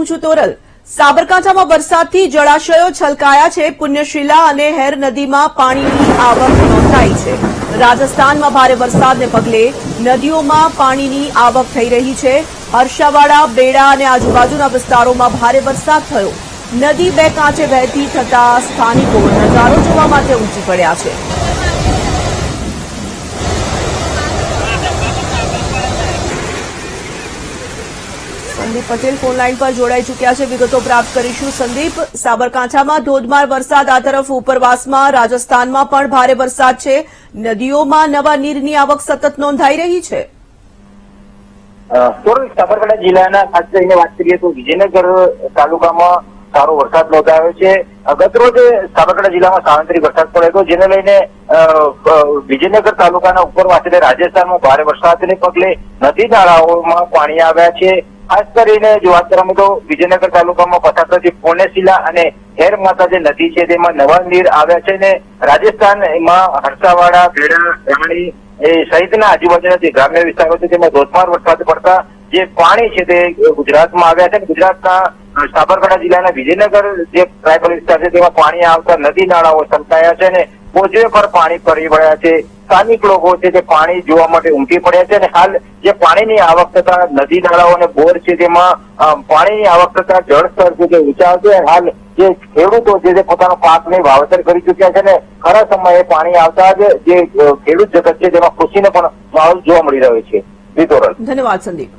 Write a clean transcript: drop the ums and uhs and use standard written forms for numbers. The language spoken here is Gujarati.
હું છું તોરલ। સાબરકાંઠામાં વરસાદથી જળાશયો છલકાયા છે। પુણ્યશીલા અને હેર નદીમાં પાણીની આવક નોંધાઈ છે। રાજસ્થાનમાં ભારે વરસાદને પગલે નદીઓમાં પાણીની આવક થઈ રહી છે। હર્ષાવાડા, બેડા અને આજુબાજુના વિસ્તારોમાં ભારે વરસાદ થયો। નદી બે કાંઠે વહેતી થતા સ્થાનિકો નજારો જોવા માટે ઉમટી પડ્યા છે। संदीप पटेल फोन लाइन पर जोड़ाई चुक्या है। विगतो प्राप्त करीशुं। संदीप, साबरकांठामां धोधमार वरसाद, आ तरफ उपरवासमां राजस्थानमां पण भारे वरसाद छे। नदीओमां नवा नीરની आवक सतत नोंधाई रही છે। સાબરકાંઠા જિલ્લાના ખાસ કરીને વાત કરીએ તો વિજયનગર તાલુકામાં સારો વરસાદ નોંધાયો છે। ગતરોજ સાબરકાંઠા જિલ્લામાં સાર્વત્રિક વરસાદ પડ્યો હતો, જેને લઈને વિજયનગર તાલુકાના ઉપરવાસી રાજસ્થાનમાં ભારે વરસાદને પગલે નદી નાળાઓમાં પાણી આવ્યા છે। ખાસ કરીને જો વાત કરવામાં તો વિજયનગર તાલુકામાં પસાર થતી પુણ્યશીલા અને હેર માતા જે નદી છે તેમાં નવા નીર આવ્યા છે અને રાજસ્થાનમાં હર્ષાવાડા, બેડા, રાણી સહિતના આજુબાજુના જે ગ્રામ્ય વિસ્તારો છે તેમાં ધોધમાર વરસાદ પડતા જે પાણી છે તે ગુજરાતમાં આવ્યા છે। ગુજરાતના સાબરકાંઠા જિલ્લાના વિજયનગર જે ટ્રાયબલ વિસ્તાર છે તેમાં પાણી આવતા નદી નાળાઓ છલકાયા છે અને પોજવે પર પાણી ફરી વળ્યા છે। સ્થાનિક લોકો છે તે પાણી જોવા માટે ઉમટી પડ્યા છે અને હાલ જે પાણીની આવક થતા નદી નાળાઓ અને બોર છે તેમાં પાણીની આવક થતા જળસ્તર છે તે ઊંચા છે। હાલ જે ખેડૂતો છે પોતાનો પાકને વાવેતર કરી ચુક્યા છે અને ખરા સમયે પાણી આવતા જ જે ખેડૂત જગત છે તેમાં ખુશીનો પણ માહોલ જોવા મળી રહ્યો છે। ધન્યવાદ સંદીપ।